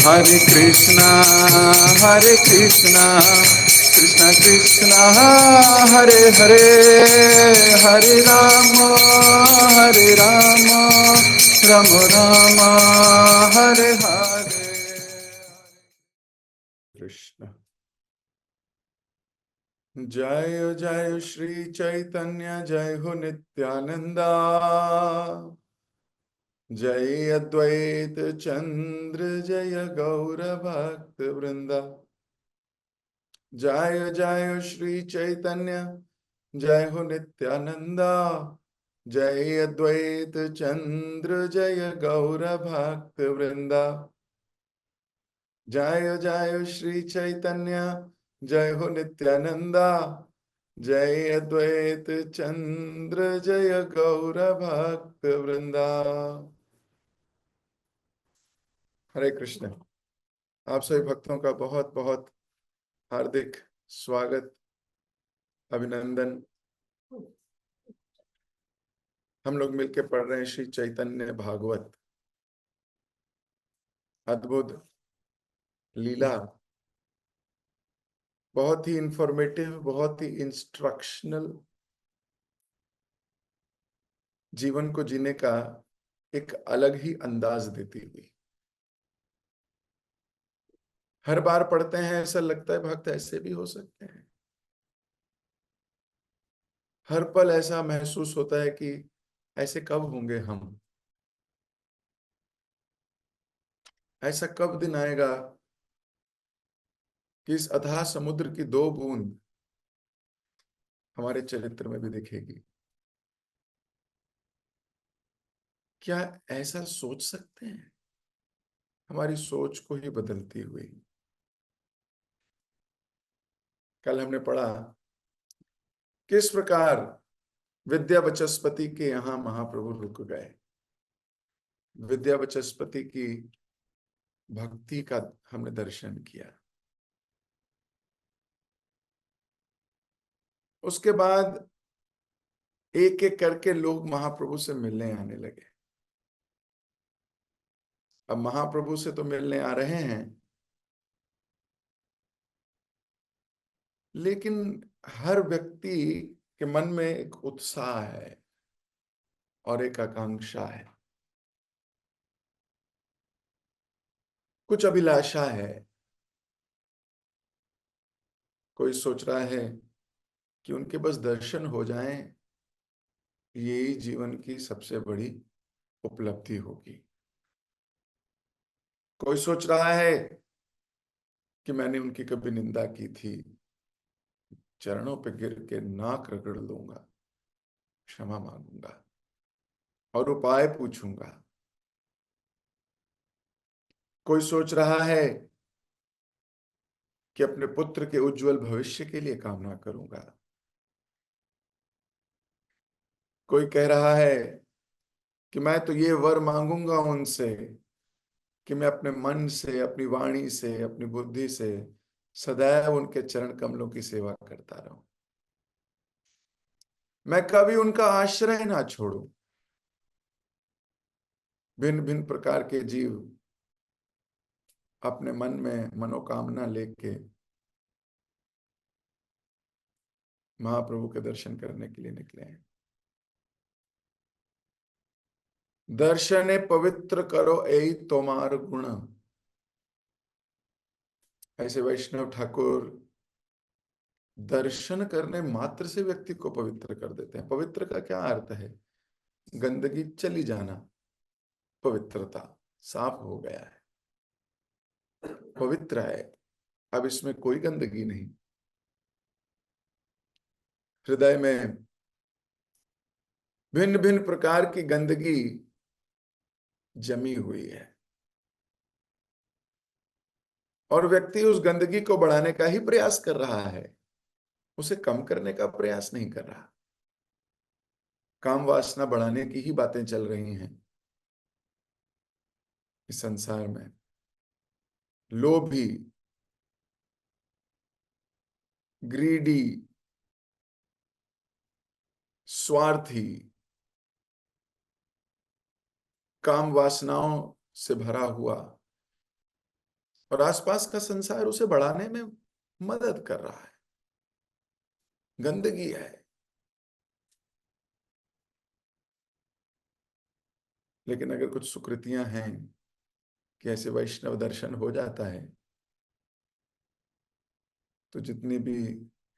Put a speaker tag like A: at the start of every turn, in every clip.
A: Hare Krishna, Hare Krishna, Krishna Krishna, Hare Hare, Hare Rama, Hare Rama, Rama Rama, Hare Hare. Krishna. जय जय श्री चैतन्य, जय हो नित्यानंदा, जय अद्वैत चंद्र, जय गौर भक्त वृंदा। जय जय श्री चैतन्य, जय हो नित्यानंदा, जय अद्वैत चंद्र, जय गौर भक्त वृंदा। जय जय श्री चैतन्य, जय हो नित्यानंदा, जय अद्वैत चंद्र, जय गौर भक्त वृंदा। हरे कृष्ण। आप सभी भक्तों का बहुत बहुत हार्दिक स्वागत, अभिनंदन। हम लोग मिलकर पढ़ रहे हैं श्री चैतन्य भागवत, अद्भुत लीला। बहुत ही इंफॉर्मेटिव, बहुत ही इंस्ट्रक्शनल, जीवन को जीने का एक अलग ही अंदाज देती हुई। हर बार पढ़ते हैं ऐसा लगता है भक्त ऐसे भी हो सकते हैं। हर पल ऐसा महसूस होता है कि ऐसे कब होंगे हम, ऐसा कब दिन आएगा कि इस अथाह समुद्र की दो बूंद हमारे चरित्र में भी दिखेगी। क्या ऐसा सोच सकते हैं? हमारी सोच को ही बदलती हुई। कल हमने पढ़ा किस प्रकार विद्या वचस्पति के यहां महाप्रभु रुक गए। विद्या वचस्पति की भक्ति का हमने दर्शन किया। उसके बाद एक एक करके लोग महाप्रभु से मिलने आने लगे। अब महाप्रभु से तो मिलने आ रहे हैं, लेकिन हर व्यक्ति के मन में एक उत्साह है और एक आकांक्षा है, कुछ अभिलाषा है। कोई सोच रहा है कि उनके बस दर्शन हो जाएं, यही जीवन की सबसे बड़ी उपलब्धि होगी। कोई सोच रहा है कि मैंने उनकी कभी निंदा की थी, चरणों पे गिर के नाक रगड़ लूंगा, क्षमा मांगूंगा और उपाय पूछूंगा। कोई सोच रहा है कि अपने पुत्र के उज्जवल भविष्य के लिए कामना करूंगा। कोई कह रहा है कि मैं तो ये वर मांगूंगा उनसे कि मैं अपने मन से, अपनी वाणी से, अपनी बुद्धि से सदैव उनके चरण कमलों की सेवा करता रहूं, मैं कभी उनका आश्रय ना छोड़ूं। भिन्न भिन्न प्रकार के जीव अपने मन में मनोकामना लेके महाप्रभु के दर्शन करने के लिए निकले हैं। दर्शने पवित्र करो एई तोमार गुण, ऐसे वैष्णव ठाकुर दर्शन करने मात्र से व्यक्ति को पवित्र कर देते हैं। पवित्र का क्या अर्थ है? गंदगी चली जाना, पवित्रता, साफ हो गया है, पवित्र है, अब इसमें कोई गंदगी नहीं। हृदय में भिन्न भिन्न प्रकार की गंदगी जमी हुई है और व्यक्ति उस गंदगी को बढ़ाने का ही प्रयास कर रहा है, उसे कम करने का प्रयास नहीं कर रहा। काम वासना बढ़ाने की ही बातें चल रही हैं इस संसार में। लोभी, ग्रीडी, स्वार्थी, काम वासनाओं से भरा हुआ और आसपास का संसार उसे बढ़ाने में मदद कर रहा है। गंदगी है, लेकिन अगर कुछ सुकृतियां हैं कि ऐसे वैष्णव दर्शन हो जाता है, तो जितनी भी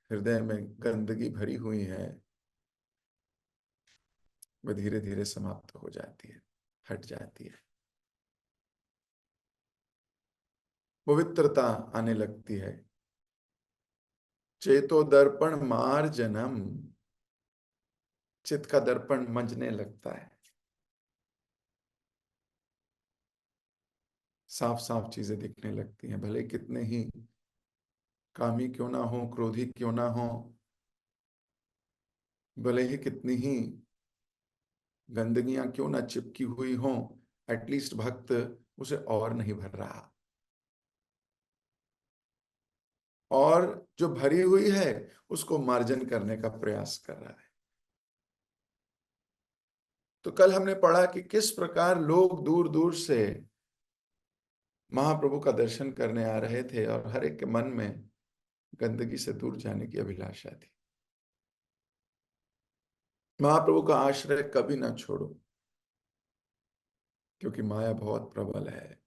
A: हृदय में गंदगी भरी हुई है वह धीरे धीरे समाप्त हो जाती है, हट जाती है, पवित्रता आने लगती है। चेतो दर्पण मार्जनम, चित्त का दर्पण मंजने लगता है, साफ साफ चीजें दिखने लगती हैं। भले कितने ही कामी क्यों ना हो, क्रोधी क्यों ना हो, भले ही कितनी ही गंदगियां क्यों ना चिपकी हुई हो, एटलीस्ट भक्त उसे और नहीं भर रहा, और जो भरी हुई है उसको मार्जन करने का प्रयास कर रहा है। तो कल हमने पढ़ा कि किस प्रकार लोग दूर दूर से महाप्रभु का दर्शन करने आ रहे थे और हर एक के मन में गंदगी से दूर जाने की अभिलाषा थी। महाप्रभु का आश्रय कभी ना छोड़ो, क्योंकि माया बहुत प्रबल है।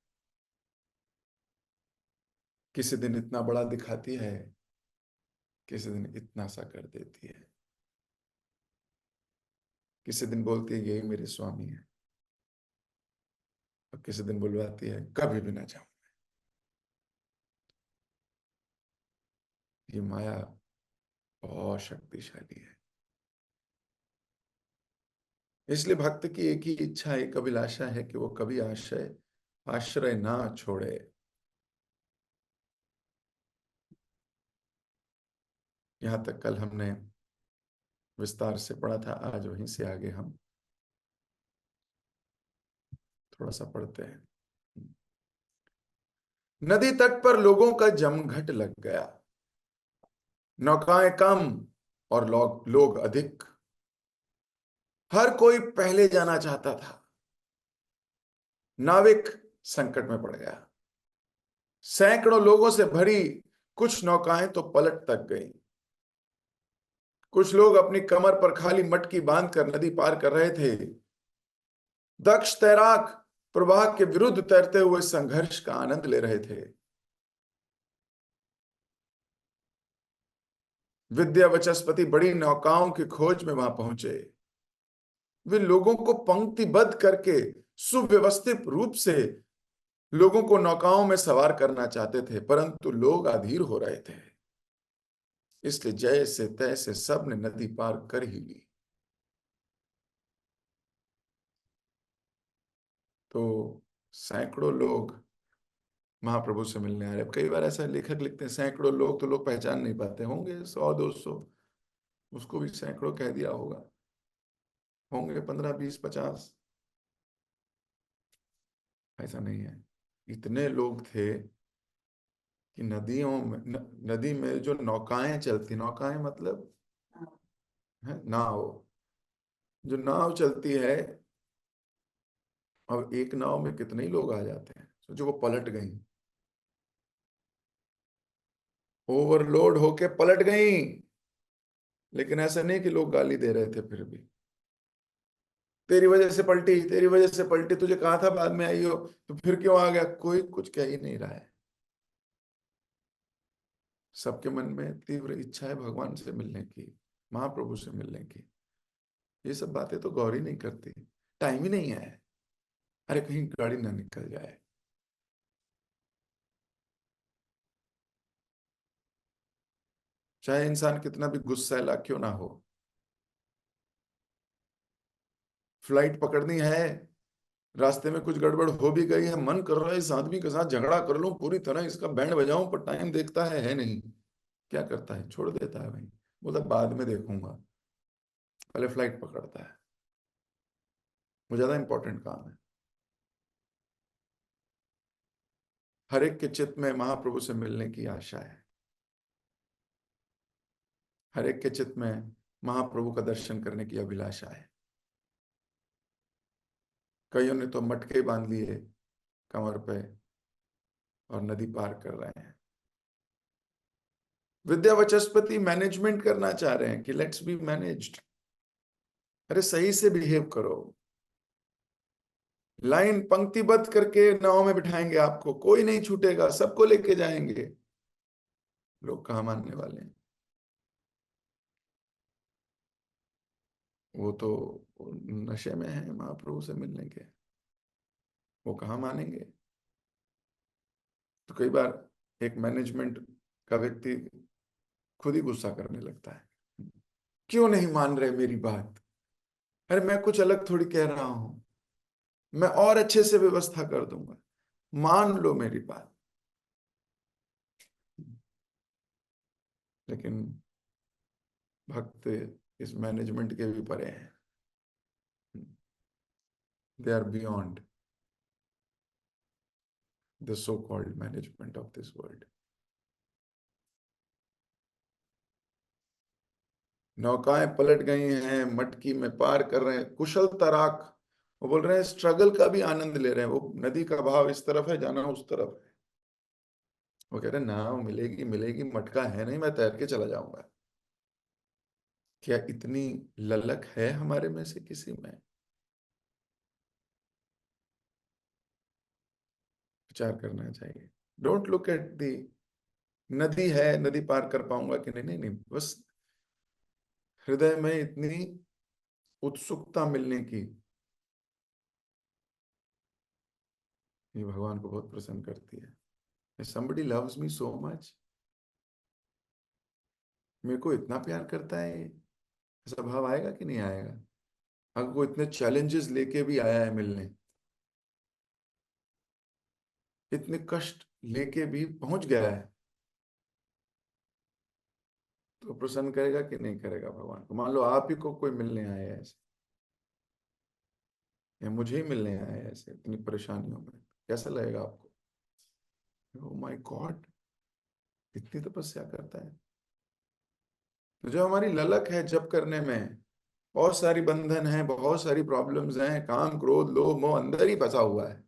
A: किसी दिन इतना बड़ा दिखाती है, किसी दिन इतना सा कर देती है। किसी दिन बोलती है यही मेरे स्वामी है, और किसी दिन बुलवाती है कभी भी ना जाऊं। ये माया बहुत शक्तिशाली है। इसलिए भक्त की एक ही इच्छा, एक अभिलाषा है कि वो कभी आश्रय आश्रय ना छोड़े। यहां तक कल हमने विस्तार से पढ़ा था, आज वहीं से आगे हम थोड़ा सा पढ़ते हैं। नदी तट पर लोगों का जमघट लग गया, नौकाएं कम और लोग अधिक। हर कोई पहले जाना चाहता था। नाविक संकट में पड़ गया। सैकड़ों लोगों से भरी कुछ नौकाएं तो पलट तक गई। कुछ लोग अपनी कमर पर खाली मटकी बांधकर नदी पार कर रहे थे। दक्ष तैराक प्रवाह के विरुद्ध तैरते हुए संघर्ष का आनंद ले रहे थे। विद्या वचस्पति बड़ी नौकाओं की खोज में वहां पहुंचे। वे लोगों को पंक्तिबद्ध करके सुव्यवस्थित रूप से लोगों को नौकाओं में सवार करना चाहते थे, परंतु लोग अधीर हो रहे थे। इसलिए जैसे तैसे सब ने नदी पार कर ही ली। तो सैकड़ों लोग महाप्रभु से मिलने आ रहे। कई बार ऐसा लेखक लिखते हैं सैकड़ों लोग, तो लोग पहचान नहीं पाते, होंगे 100 200, उसको भी सैकड़ों कह दिया होगा, होंगे 15 20 50। ऐसा नहीं है, इतने लोग थे कि नदियों में नदी में जो नौकाएं चलती, नौकाएं मतलब है नाव, जो नाव चलती है, और एक नाव में कितने ही लोग आ जाते हैं, सोचो वो पलट गई, ओवरलोड होके पलट गई। लेकिन ऐसा नहीं कि लोग गाली दे रहे थे फिर भी, तेरी वजह से पलटी, तेरी वजह से पलटी, तुझे कहा था बाद में आई हो तो फिर क्यों आ गया, कोई कुछ कह ही नहीं रहा है। सबके मन में तीव्र इच्छा है भगवान से मिलने की, महाप्रभु से मिलने की। ये सब बातें तो गौर ही नहीं करती, टाइम ही नहीं है। अरे कहीं गाड़ी ना निकल जाए, चाहे इंसान कितना भी गुस्सैला क्यों ना हो, फ्लाइट पकड़नी है, रास्ते में कुछ गड़बड़ हो भी गई है, मन कर रहा है इस आदमी के साथ झगड़ा कर लूं, पूरी तरह इसका बैंड बजाऊं, पर टाइम देखता है नहीं। क्या करता है, छोड़ देता है भाई, बोलता बाद में देखूंगा, पहले फ्लाइट पकड़ता है, वो ज्यादा इंपॉर्टेंट काम है। हर एक के चित्त में महाप्रभु से मिलने की आशा है, हर एक के चित्त में महाप्रभु का दर्शन करने की अभिलाषा है। कईयों ने तो मटके बांध लिए कमर पे, और नदी पार कर रहे हैं। विद्या वाचस्पति मैनेजमेंट करना चाह रहे हैं कि लेट्स बी मैनेज्ड। अरे सही से बिहेव करो, लाइन पंक्तिबद्ध करके नाव में बिठाएंगे आपको, कोई नहीं छूटेगा, सबको लेके जाएंगे। लोग कहाँ मानने वाले हैं? वो तो नशे में है महाप्रभु से मिलने के, वो कहाँ मानेंगे? तो कई बार एक मैनेजमेंट का व्यक्ति खुद ही गुस्सा करने लगता है, क्यों नहीं मान रहे मेरी बात? अरे मैं कुछ अलग थोड़ी कह रहा हूं, मैं और अच्छे से व्यवस्था कर दूंगा, मान लो मेरी बात। लेकिन भक्त इस मैनेजमेंट के भी परे हैं। They are beyond the so called management of this world. नौकाएं पलट गई हैं, मटकी में पार कर रहे हैं, कुशल तैराक। वो बोल रहे हैं स्ट्रगल का भी आनंद ले रहे हैं, वो नदी का बहाव इस तरफ है, जाना उस तरफ है। वो कह रहे हैं नाव मिलेगी मिलेगी, मटका है नहीं, मैं तैर के चला जाऊंगा। क्या इतनी ललक है हमारे में से किसी में? विचार करना चाहिए। डोंट लुक एट दी नदी है, नदी पार कर पाऊंगा कि नहीं, नहीं नहीं, बस हृदय में इतनी उत्सुकता मिलने की, ये भगवान को बहुत प्रसन्न करती है। somebody loves me so much, मेरे को इतना प्यार करता है, ऐसा भाव आएगा कि नहीं आएगा? अगर वो इतने चैलेंजेस लेके भी आया है मिलने, इतने कष्ट लेके भी पहुंच गया है, तो प्रसन्न करेगा कि नहीं करेगा भगवान को? मान लो आप ही को कोई मिलने आए ऐसे, या मुझे ही मिलने आए ऐसे इतनी परेशानियों में, कैसा लगेगा आपको? ओ माय गॉड, इतनी तपस्या करता है। तो जो हमारी ललक है जप करने में, बहुत सारी बंधन है, बहुत सारी प्रॉब्लम्स हैं, काम क्रोध लोभ मोह अंदर ही फंसा हुआ है,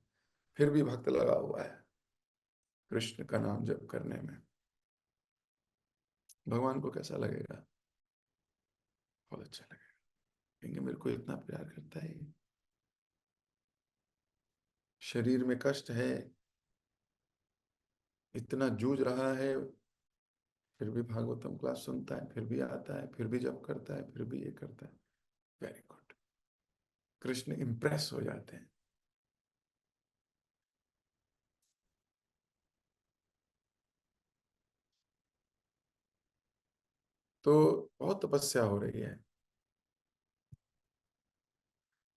A: फिर भी भक्त लगा हुआ है कृष्ण का नाम जप करने में, भगवान को कैसा लगेगा? बहुत अच्छा लगेगा। कहेंगे मेरे को इतना प्यार करता है, शरीर में कष्ट है, इतना जूझ रहा है, फिर भी भागवतम क्लास सुनता है, फिर भी आता है, फिर भी जप करता है, फिर भी ये करता है। Very good. कृष्ण इंप्रेस हो जाते हैं। तो बहुत तपस्या हो रही है।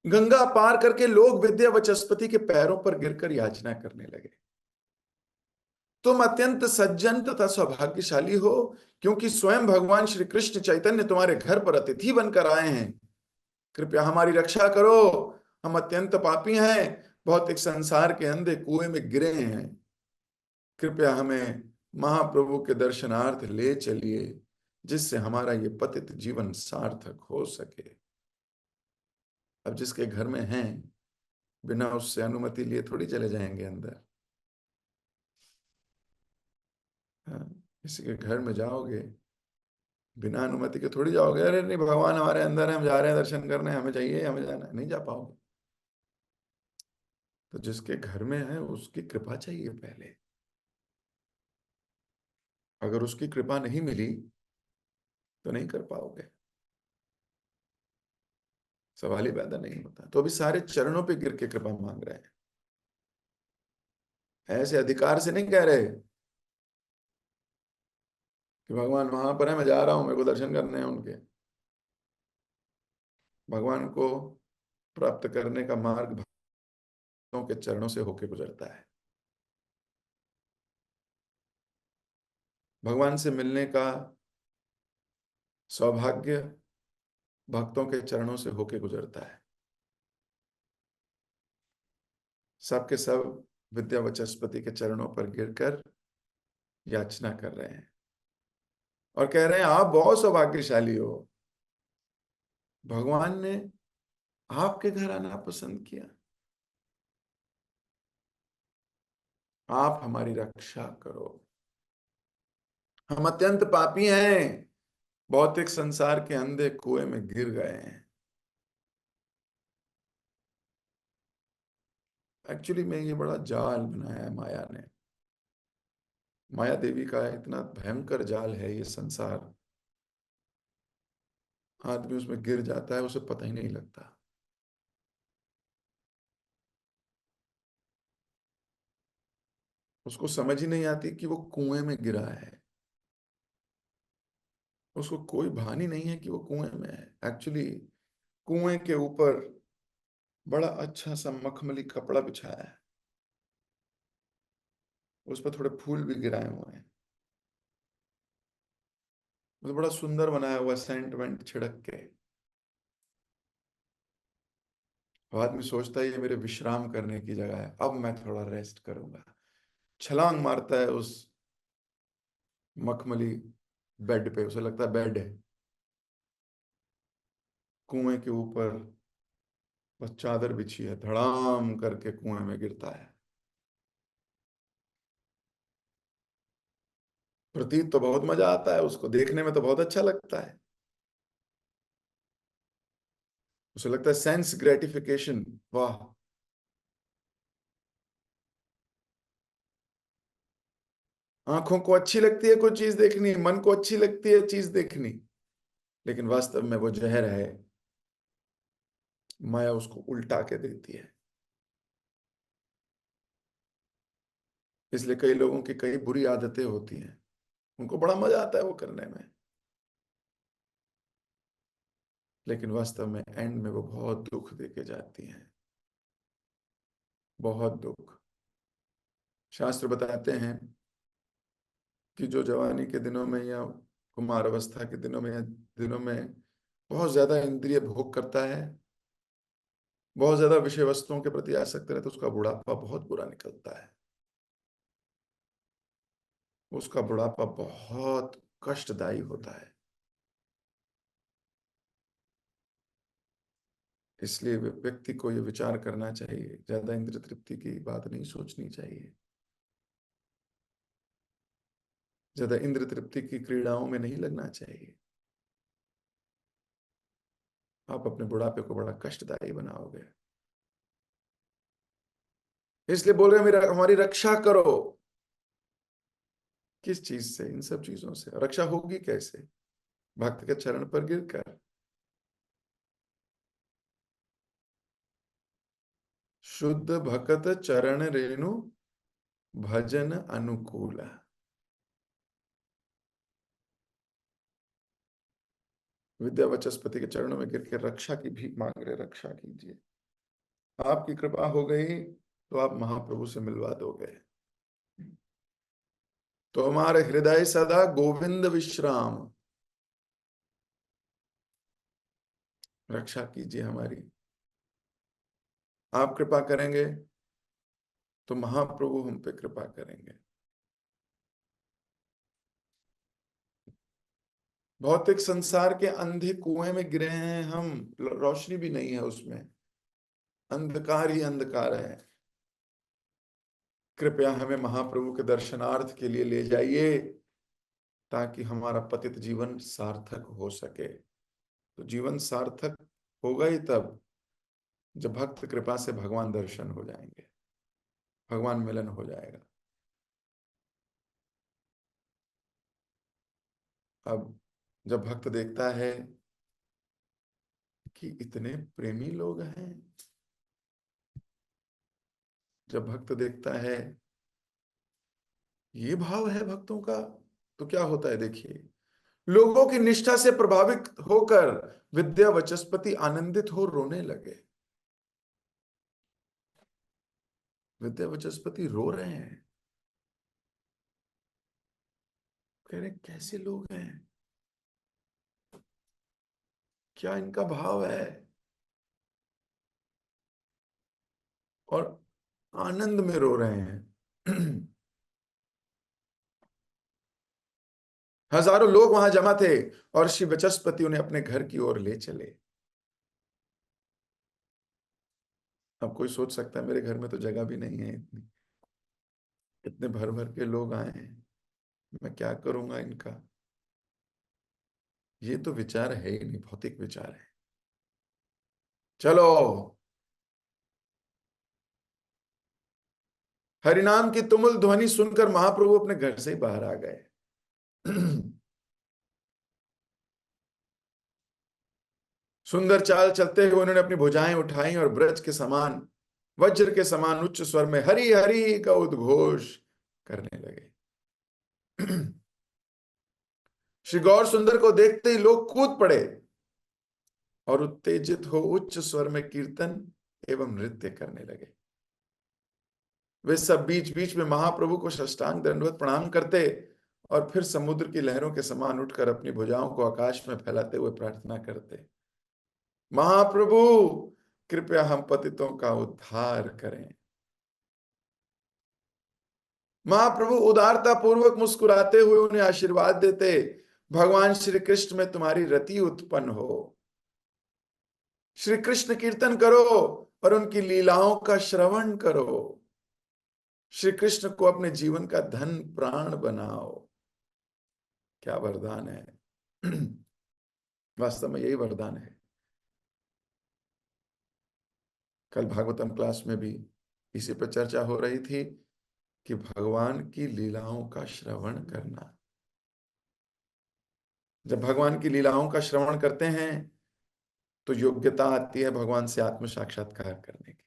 A: गंगा पार करके लोग विद्या वाचस्पति के पैरों पर गिरकर याचना करने लगे, तुम अत्यंत सज्जन तथा सौभाग्यशाली हो, क्योंकि स्वयं भगवान श्री कृष्ण चैतन्य तुम्हारे घर पर अतिथि बनकर आए हैं। कृपया हमारी रक्षा करो, हम अत्यंत पापी हैं, भौतिक संसार के अंधे कुएं में गिरे हैं। कृपया हमें महाप्रभु के दर्शनार्थ ले चलिए, जिससे हमारा ये पतित जीवन सार्थक हो सके। अब जिसके घर में हैं, बिना उससे अनुमति लिए थोड़ी चले जाएंगे अंदर। हाँ, किसी के घर में जाओगे बिना अनुमति के थोड़ी जाओगे, अरे नहीं भगवान हमारे अंदर है, हम जा रहे हैं दर्शन करने, हमें चाहिए, हमें जाना है, नहीं जा पाओगे। तो जिसके घर में है उसकी कृपा चाहिए पहले। अगर उसकी कृपा नहीं मिली तो नहीं कर पाओगे, सवाल ही पैदा नहीं होता। तो अभी सारे चरणों पे गिर के कृपा मांग रहे हैं, ऐसे अधिकार से नहीं कह रहे कि भगवान वहां पर है, मैं जा रहा हूं, मेरे को दर्शन करने हैं उनके। भगवान को प्राप्त करने का मार्ग भक्तों के चरणों से होके गुजरता है। भगवान से मिलने का सौभाग्य भक्तों के चरणों से होके गुजरता है। सबके सब विद्या वाचस्पति के चरणों पर गिरकर याचना कर रहे हैं और कह रहे हैं आप बहुत सौभाग्यशाली हो, भगवान ने आपके घर आना पसंद किया। आप हमारी रक्षा करो। हम अत्यंत पापी हैं, भौतिक संसार के अंधे कुएं में गिर गए हैं। एक्चुअली में ये बड़ा जाल बनाया है माया ने। माया देवी का इतना भयंकर जाल है ये संसार, आदमी उसमें गिर जाता है, उसे पता ही नहीं लगता। उसको समझ ही नहीं आती कि वो कुएं में गिरा है। उसको कोई भान ही नहीं है कि वो कुएं में है। एक्चुअली कुएं के ऊपर बड़ा अच्छा सा मखमली कपड़ा बिछाया है, उस पर थोड़े फूल भी गिराए हुए हैं, मतलब बड़ा सुंदर बनाया हुआ, सेंट वेंट छिड़क के। और आदमी सोचता है ये मेरे विश्राम करने की जगह है, अब मैं थोड़ा रेस्ट करूंगा। छलांग मारता है उस मखमली बेड पे, उसे लगता है बेड है। कुएं के ऊपर बस चादर बिछी है, धड़ाम करके कुएं में गिरता है। प्रतीत तो बहुत मजा आता है, उसको देखने में तो बहुत अच्छा लगता है। उसे लगता है सेंस ग्रेटिफिकेशन, वाह। आंखों को अच्छी लगती है कोई चीज देखनी, मन को अच्छी लगती है चीज देखनी, लेकिन वास्तव में वो जहर है। माया उसको उल्टा के देती है। इसलिए कई लोगों की कई बुरी आदतें होती हैं, उनको बड़ा मजा आता है वो करने में, लेकिन वास्तव में एंड में वो बहुत दुख देके जाती हैं। बहुत दुख। शास्त्र बताते हैं कि जो जवानी के दिनों में या कुमार अवस्था के दिनों में या दिनों में बहुत ज्यादा इंद्रिय भोग करता है, बहुत ज्यादा विषय वस्तुओं के प्रति आसक्त रहता है, उसका बुढ़ापा बहुत बुरा निकलता है। उसका बुढ़ापा बहुत कष्टदायी होता है। इसलिए व्यक्ति को ये विचार करना चाहिए, ज्यादा इंद्रिय तृप्ति की बात नहीं सोचनी चाहिए, ज्यादा इंद्रिय तृप्ति की क्रीड़ाओं में नहीं लगना चाहिए। आप अपने बुढ़ापे को बड़ा कष्टदायी बनाओगे। इसलिए बोल रहे हैं मेरा हमारी रक्षा करो। किस चीज से? इन सब चीजों से रक्षा होगी कैसे? भक्त के चरण पर गिरकर। शुद्ध भक्त चरण रेणु भजन अनुकूल। विद्या वचस्पति के चरणों में गिर के रक्षा की भीख मांग रहे, रक्षा कीजिए। आपकी कृपा हो गई तो आप महाप्रभु से मिलवा दोगे। तो हमारे हृदय सदा गोविंद विश्राम। रक्षा कीजिए हमारी। आप कृपा करेंगे तो महाप्रभु हम पे कृपा करेंगे। भौतिक संसार के अंधे कुएं में गिरे हैं हम, रोशनी भी नहीं है उसमें, अंधकार ही अंधकार है। कृपया हमें महाप्रभु के दर्शनार्थ के लिए ले जाइए, ताकि हमारा पतित जीवन सार्थक हो सके। तो जीवन सार्थक होगा ही तब जब भक्त कृपा से भगवान दर्शन हो जाएंगे, भगवान मिलन हो जाएगा। अब जब भक्त देखता है कि इतने प्रेमी लोग हैं, जब भक्त देखता है ये भाव है भक्तों का, तो क्या होता है देखिए। लोगों की निष्ठा से प्रभावित होकर विद्या वचस्पति आनंदित हो रोने लगे। विद्या वचस्पति रो रहे हैं, कह रहे कैसे लोग हैं, क्या इनका भाव है, और आनंद में रो रहे हैं। हजारों लोग वहां जमा थे और श्री वचस्पति उन्हें अपने घर की ओर ले चले। अब कोई सोच सकता है मेरे घर में तो जगह भी नहीं है इतनी, इतने भर भर के लोग आए हैं, मैं क्या करूंगा इनका। ये तो विचार है ही नहीं, भौतिक विचार है। चलो, हरिनाम की तुमुल ध्वनि सुनकर महाप्रभु अपने घर से ही बाहर आ गए। सुंदर चाल चलते हुए उन्होंने अपनी भुजाएं उठाई और ब्रज के समान, वज्र के समान उच्च स्वर में हरि हरि का उद्घोष करने लगे। श्री गौर सुंदर को देखते ही लोग कूद पड़े और उत्तेजित हो उच्च स्वर में कीर्तन एवं नृत्य करने लगे। वे सब बीच बीच में महाप्रभु को साष्टांग दंडवत प्रणाम करते और फिर समुद्र की लहरों के समान उठकर अपनी भुजाओं को आकाश में फैलाते हुए प्रार्थना करते, महाप्रभु कृपया हम पतितों का उद्धार करें। महाप्रभु उदारता पूर्वक मुस्कुराते हुए उन्हें आशीर्वाद देते, भगवान श्री कृष्ण में तुम्हारी रति उत्पन्न हो, श्री कृष्ण कीर्तन करो और उनकी लीलाओं का श्रवण करो, श्री कृष्ण को अपने जीवन का धन प्राण बनाओ। क्या वरदान है। वास्तव में यही वरदान है। कल भागवतम क्लास में भी इसी पर चर्चा हो रही थी कि भगवान की लीलाओं का श्रवण करना, जब भगवान की लीलाओं का श्रवण करते हैं तो योग्यता आती है भगवान से आत्म साक्षात्कार करने की।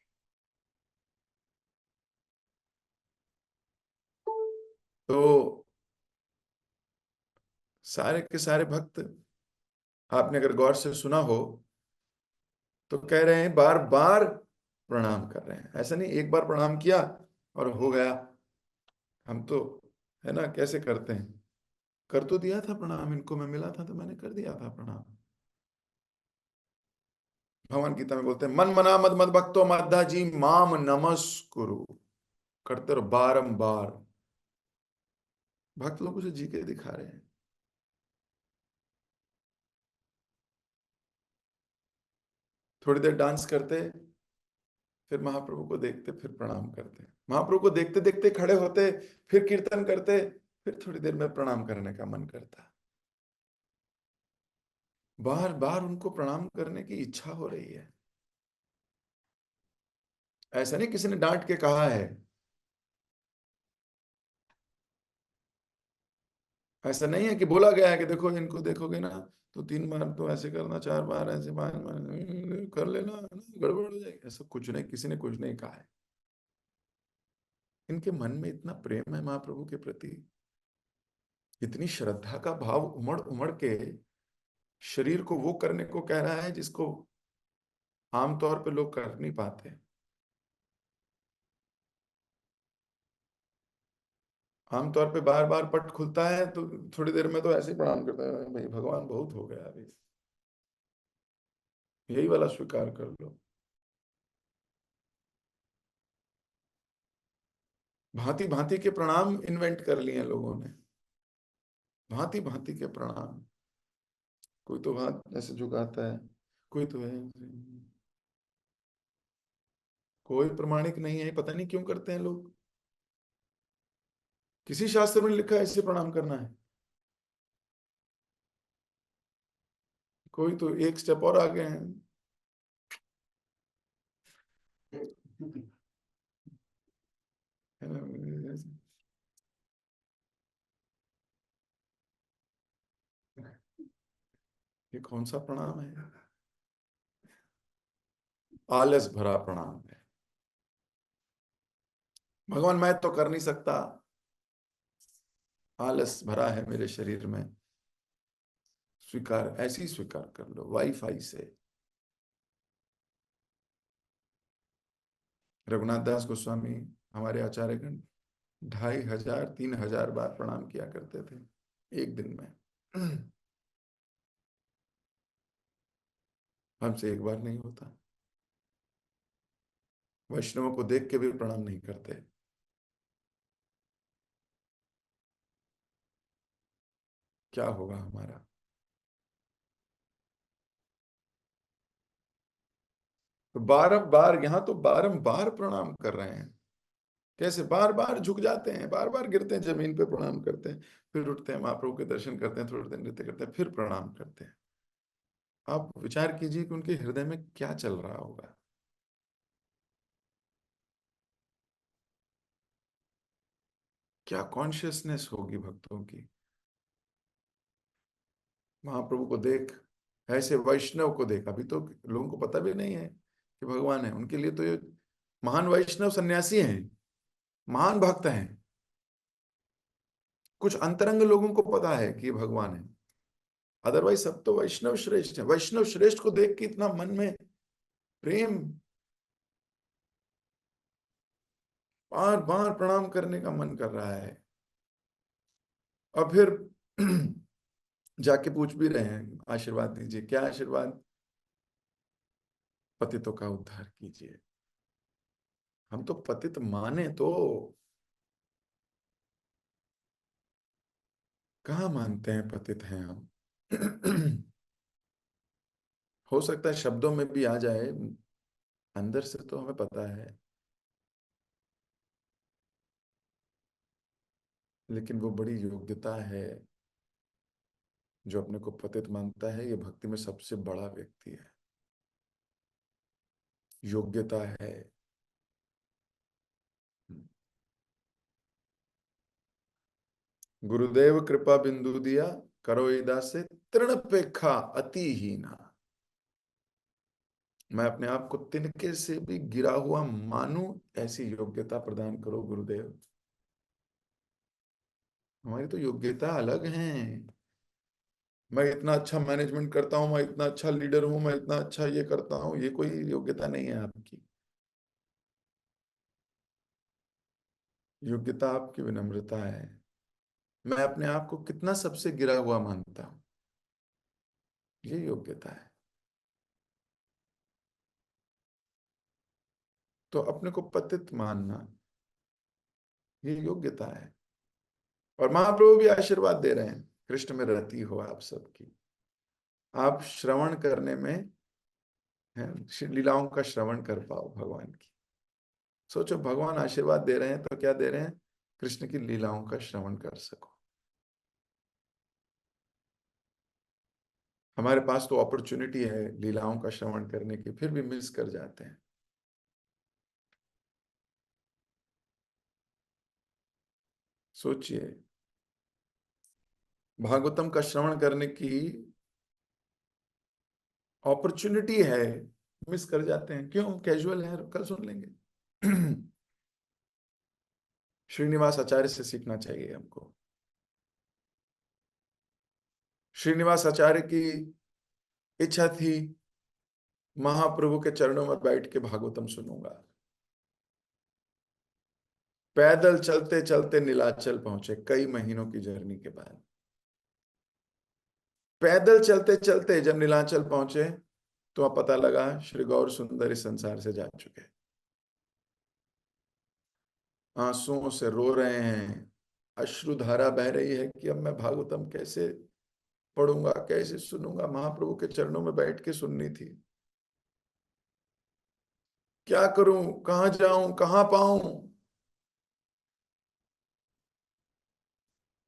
A: तो सारे के सारे भक्त, आपने अगर गौर से सुना हो तो कह रहे हैं, बार बार प्रणाम कर रहे हैं। ऐसा नहीं एक बार प्रणाम किया और हो गया। हम तो, है ना, कैसे करते हैं, कर तो दिया था प्रणाम, इनको मैं मिला था तो मैंने कर दिया था प्रणाम। भगवान गीता में बोलते हैं, मन मना मद मद भक्तो मद्धा जी माम नमस्कुरु। करते रहो बारंबार। भक्त लोग उसे जी के दिखा रहे हैं। थोड़ी देर डांस करते, फिर महाप्रभु को देखते, फिर प्रणाम करते, महाप्रभु को देखते देखते खड़े होते, फिर कीर्तन करते, फिर थोड़ी देर में प्रणाम करने का मन करता। बार बार उनको प्रणाम करने की इच्छा हो रही है। ऐसा नहीं किसी ने डांट के कहा है, ऐसा नहीं है कि बोला गया है कि देखो इनको देखोगे ना तो 3 बार तो ऐसे करना, 4 बार ऐसे, 5 बार कर लेना, गड़बड़ हो जाएगी। ऐसा कुछ नहीं, किसी ने कुछ नहीं कहा है। इनके मन में इतना प्रेम है महाप्रभु के प्रति, इतनी श्रद्धा का भाव उमड़ उमड़ के शरीर को वो करने को कह रहा है जिसको आमतौर पे लोग कर नहीं पाते। आमतौर पे बार बार पट खुलता है तो थोड़ी देर में तो ऐसे ही प्रणाम करता है, भाई भगवान बहुत हो गया अभी, यही वाला स्वीकार कर लो। भांति भांति के प्रणाम इन्वेंट कर लिए हैं लोगों ने, भांति भांति के प्रणाम। कोई तो हाथ ऐसे झुकाता है, कोई तो है, कोई प्रमाणिक नहीं है, पता नहीं क्यों करते हैं लोग। किसी शास्त्र में लिखा है ऐसे प्रणाम करना है? कोई तो एक स्टेप और आगे हैं। है ना? ये कौन सा प्रणाम है? आलस भरा प्रणाम है। भगवान मैं तो कर नहीं सकता, आलस भरा है मेरे शरीर में, स्वीकार, ऐसी स्वीकार कर लो वाईफाई से। रघुनाथ दास गोस्वामी, हमारे आचार्यगण, 2500 3000 बार प्रणाम किया करते थे एक दिन में। हमसे एक बार नहीं होता। वैष्णवों को देख के भी प्रणाम नहीं करते। क्या होगा हमारा। तो बारंबार, यहां तो बारंबार प्रणाम कर रहे हैं, कैसे बार बार झुक जाते हैं, बार बार गिरते हैं, जमीन पे प्रणाम करते हैं, फिर उठते हैं, महाप्रभु के दर्शन करते हैं, थोड़ी देर नृत्य करते हैं, फिर प्रणाम करते हैं। आप विचार कीजिए कि उनके हृदय में क्या चल रहा होगा। क्या कॉन्शियसनेस होगी भक्तों की। महाप्रभु को देख, ऐसे वैष्णव को देख। अभी तो लोगों को पता भी नहीं है कि भगवान है। उनके लिए तो ये महान वैष्णव सन्यासी हैं, महान भक्त हैं। कुछ अंतरंग लोगों को पता है कि ये भगवान है, अदरवाइज सब तो वैष्णव श्रेष्ठ है। वैष्णव श्रेष्ठ को देख के इतना मन में प्रेम, बार बार प्रणाम करने का मन कर रहा है। और फिर जाके पूछ भी रहे हैं, आशीर्वाद दीजिए। क्या आशीर्वाद? पतितों का उद्धार कीजिए। हम तो पतित माने तो कहाँ मानते हैं पतित हैं हम। हो सकता है शब्दों में भी आ जाए, अंदर से तो हमें पता है। लेकिन वो बड़ी योग्यता है। जो अपने को पतित मानता है, ये भक्ति में सबसे बड़ा व्यक्ति है। योग्यता है। गुरुदेव कृपा बिंदु दिया, करो इदा से तृणपेक्षा अति हीना। मैं अपने आप को तिनके से भी गिरा हुआ मानूं, ऐसी योग्यता प्रदान करो गुरुदेव। हमारी तो योग्यता अलग है। मैं इतना अच्छा मैनेजमेंट करता हूं, मैं इतना अच्छा लीडर हूं, मैं इतना अच्छा ये करता हूं, ये कोई योग्यता नहीं है आपकी। योग्यता आपकी विनम्रता है। मैं अपने आप को कितना सबसे गिरा हुआ मानता हूं, ये योग्यता है। तो अपने को पतित मानना, ये योग्यता है। और महाप्रभु भी आशीर्वाद दे रहे हैं, कृष्ण में रति हो आप सबकी। आप श्रवण करने में है, लीलाओं का श्रवण कर पाओ भगवान की। सोचो, भगवान आशीर्वाद दे रहे हैं तो क्या दे रहे हैं? कृष्ण की लीलाओं का श्रवण कर सको। हमारे पास तो अपॉर्चुनिटी है लीलाओं का श्रवण करने की, फिर भी मिस कर जाते हैं। सोचिए, भागवतम का श्रवण करने की अपॉर्चुनिटी है, मिस कर जाते हैं। क्यों? कैजुअल है, कल सुन लेंगे। श्रीनिवास आचार्य से सीखना चाहिए हमको। श्रीनिवास आचार्य की इच्छा थी, महाप्रभु के चरणों में बैठ के भागवतम सुनूंगा। पैदल चलते चलते नीलाचल पहुंचे, कई महीनों की जर्नी के बाद। पैदल चलते चलते जब नीलाचल पहुंचे, तो अब पता लगा श्री गौर सुंदर इस संसार से जा चुके। आंसुओं से रो रहे हैं, अश्रुधारा बह रही है कि अब मैं भागवतम कैसे पढ़ूंगा, कैसे सुनूंगा। महाप्रभु के चरणों में बैठ के सुननी थी। क्या करूं, कहां जाऊं, कहां पाऊं?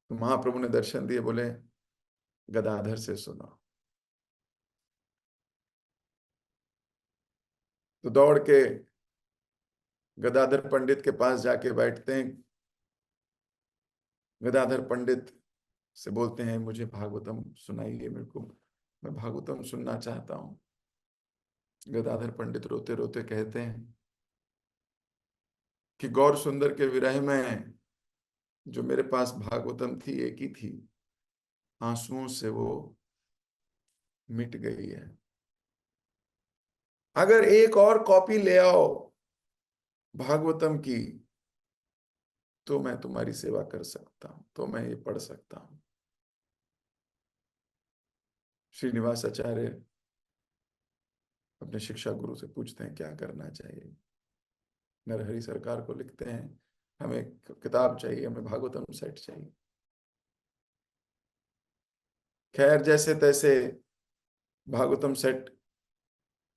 A: तो महाप्रभु ने दर्शन दिए, बोले गदाधर से सुनो। तो दौड़ के गदाधर पंडित के पास जाके बैठते हैं। गदाधर पंडित से बोलते हैं, मुझे भागवतम सुनाइए मेरे को, मैं भागवतम सुनना चाहता हूँ। गदाधर पंडित रोते रोते कहते हैं कि गौर सुंदर के विरह में जो मेरे पास भागवतम थी, एक ही थी, आंसुओं से वो मिट गई है। अगर एक और कॉपी ले आओ भागवतम की, तो मैं तुम्हारी सेवा कर सकता हूं, तो मैं ये पढ़ सकता हूं। श्रीनिवास आचार्य अपने शिक्षा गुरु से पूछते हैं क्या करना चाहिए। नरहरि सरकार को लिखते हैं, हमें किताब चाहिए, हमें भागवतम सेट चाहिए। खैर, जैसे तैसे भागवतम सेट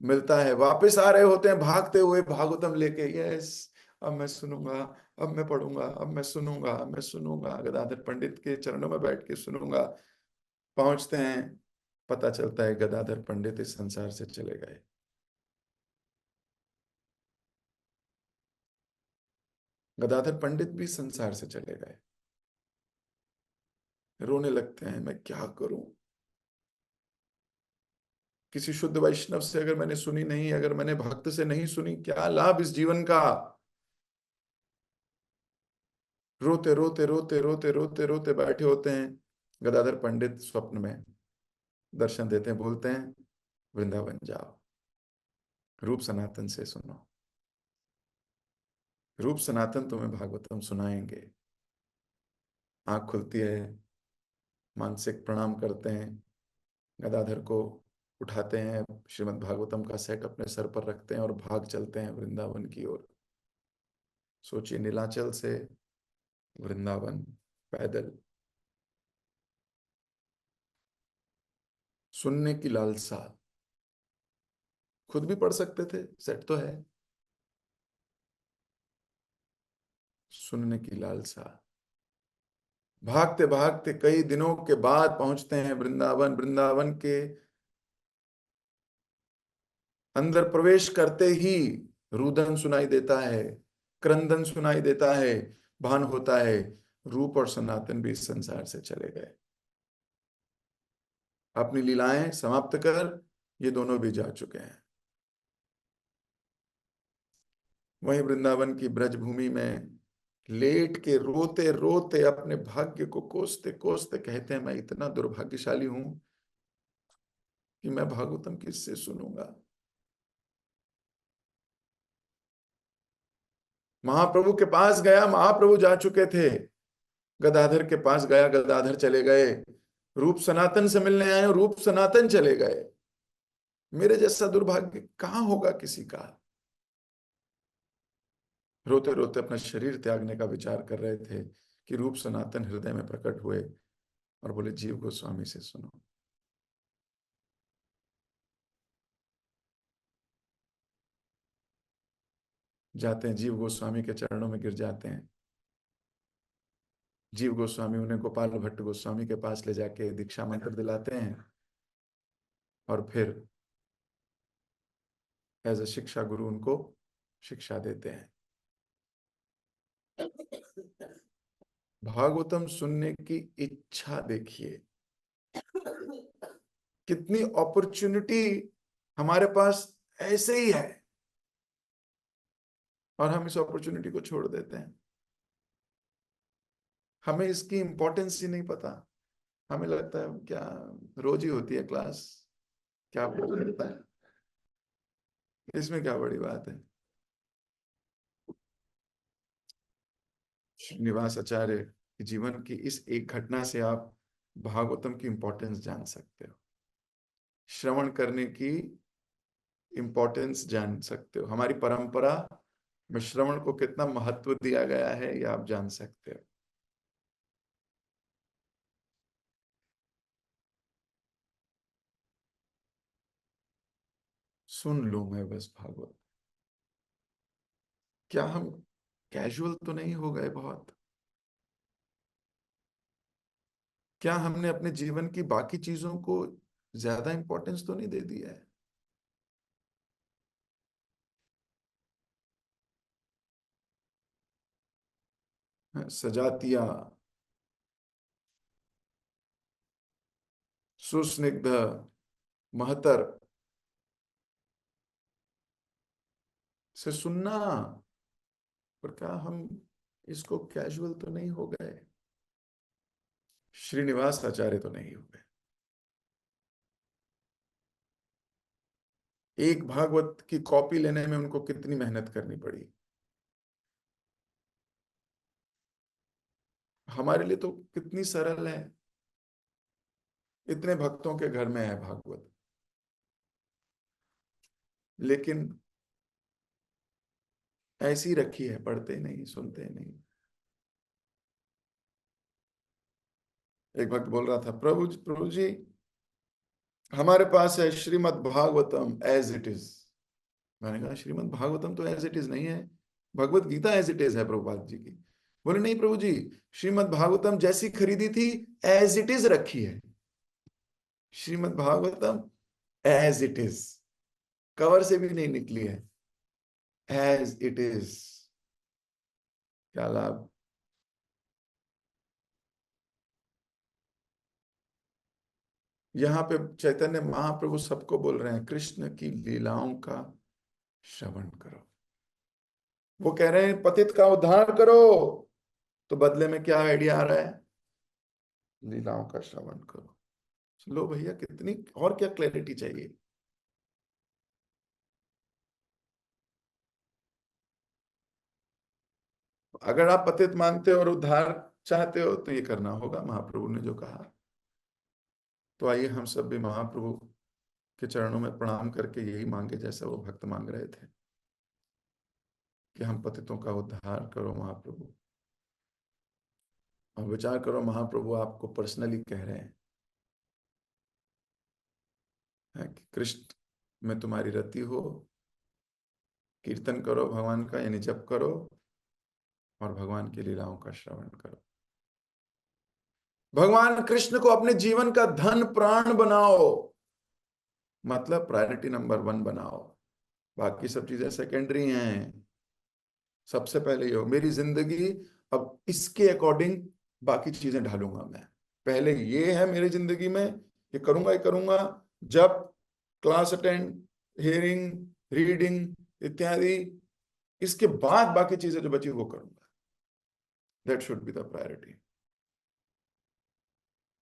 A: मिलता है। वापस आ रहे होते हैं भागते हुए भागवतम लेके, यस अब मैं सुनूंगा, अब मैं पढ़ूंगा, अब मैं सुनूंगा, अब मैं सुनूंगा, गदाधर पंडित के चरणों में बैठ के सुनूंगा। पहुंचते हैं, पता चलता है गदाधर पंडित इस संसार से चले गए। गदाधर पंडित भी संसार से चले गए। रोने लगते हैं, मैं क्या करूं। किसी शुद्ध वैष्णव से अगर मैंने सुनी नहीं, अगर मैंने भक्त से नहीं सुनी, क्या लाभ इस जीवन का। रोते रोते रोते रोते रोते रोते बैठे होते हैं। गदाधर पंडित स्वप्न में दर्शन देते हैं, बोलते हैं वृंदावन जाओ, रूप सनातन से सुनो, रूप सनातन तुम्हें भागवतम सुनाएंगे। आंख खुलती है, मानसिक प्रणाम करते हैं, गदाधर को उठाते हैं, श्रीमद् भागवतम का सेट अपने सर पर रखते हैं और भाग चलते हैं वृंदावन की ओर। सोचिए, नीलाचल से वृंदावन पैदल। सुनने की लालसा, खुद भी पढ़ सकते थे, सेट तो है। सुनने की लालसा, भागते भागते कई दिनों के बाद पहुंचते हैं वृंदावन। वृंदावन के अंदर प्रवेश करते ही रुदन सुनाई देता है, क्रंदन सुनाई देता है, भान होता है रूप और सनातन भी इस संसार से चले गए। अपनी लीलाएं समाप्त कर ये दोनों भी जा चुके हैं। वहीं वृंदावन की ब्रज भूमि में लेट के रोते रोते अपने भाग्य को कोसते कोसते कहते हैं, मैं इतना दुर्भाग्यशाली हूं कि मैं भागवतम किससे सुनूंगा। महाप्रभु के पास गया, महाप्रभु जा चुके थे। गदाधर के पास गया, गदाधर चले गए। रूप सनातन से मिलने आए, रूप सनातन चले गए। मेरे जैसा दुर्भाग्य कहां होगा किसी का। रोते रोते अपना शरीर त्यागने का विचार कर रहे थे कि रूप सनातन हृदय में प्रकट हुए और बोले, जीव गोस्वामी से सुनो। जाते हैं, जीव गोस्वामी के चरणों में गिर जाते हैं। जीव गोस्वामी उन्हें गोपाल भट्ट गोस्वामी के पास ले जाके दीक्षा मंत्र दिलाते हैं और फिर एज अ शिक्षा गुरु उनको शिक्षा देते हैं। भागवतम सुनने की इच्छा देखिए, कितनी अपॉर्चुनिटी हमारे पास ऐसे ही है और हम इस अपॉर्चुनिटी को छोड़ देते हैं। हमें इसकी इंपॉर्टेंस ही नहीं पता। हमें लगता है क्या, रोज ही होती है क्लास, क्या पता लगता है, इसमें क्या बड़ी बात है। श्रीनिवास आचार्य के जीवन की इस एक घटना से आप भागवतम की इंपॉर्टेंस जान सकते हो, श्रवण करने की इंपॉर्टेंस जान सकते हो, हमारी परंपरा में श्रवण को कितना महत्व दिया गया है यह आप जान सकते हो। सुन लूं मैं बस भागवत। क्या हम कैजुअल तो नहीं हो गए बहुत? क्या हमने अपने जीवन की बाकी चीजों को ज्यादा इंपॉर्टेंस तो नहीं दे दी है? सजातिया, सुस्निग्ध, महतर से सुनना, पर क्या हम इसको कैजुअल तो नहीं हो गए? श्रीनिवास आचार्य तो नहीं हो गए। एक भागवत की कॉपी लेने में उनको कितनी मेहनत करनी पड़ी। हमारे लिए तो कितनी सरल है, इतने भक्तों के घर में है भागवत, लेकिन ऐसी रखी है, पढ़ते नहीं, सुनते नहीं। एक भक्त बोल रहा था, प्रभु प्रभु जी, हमारे पास है Shrimad Bhagavatam as it is. मैंने कहा, श्रीमद् भागवतम तो एज इट इज नहीं है, Bhagavad Gita as it is है प्रभुपाद जी की। बोले नहीं प्रभु जी, श्रीमद् भागवतम जैसी खरीदी थी एज इट इज रखी है। Shrimad Bhagavatam as it is, cover से भी नहीं निकली है, एज इट इज। क्या लाभ। यहां पे चैतन्य महाप्रभु सबको बोल रहे हैं कृष्ण की लीलाओं का श्रवण करो। वो कह रहे हैं पतित का उद्धार करो, तो बदले में क्या आइडिया आ रहा है, लीलाओं का श्रवण करो। लो भैया, कितनी और क्या क्लैरिटी चाहिए। अगर आप पतित मांगते हो और उद्धार चाहते हो तो ये करना होगा महाप्रभु ने जो कहा। तो आइए हम सब भी महाप्रभु के चरणों में प्रणाम करके यही मांगे जैसा वो भक्त मांग रहे थे, कि हम पतितों का उद्धार करो महाप्रभु। और विचार करो, महाप्रभु आपको पर्सनली कह रहे हैं कि कृष्ण में तुम्हारी रति हो, कीर्तन करो भगवान का, यानी जप करो, और भगवान की लीलाओं का श्रवण करो। भगवान कृष्ण को अपने जीवन का धन प्राण बनाओ, मतलब प्रायोरिटी नंबर 1 बनाओ। बाकी सब चीजें सेकेंडरी हैं। सबसे पहले ये हो मेरी जिंदगी, अब इसके अकॉर्डिंग बाकी चीजें ढालूंगा मैं। पहले ये है मेरी जिंदगी में, ये करूंगा ही करूंगा। जब क्लास अटेंड, हियरिंग, रीडिंग इत्यादि, इसके बाद बाकी चीजें जो बची वो करूंगा। That should be the priority.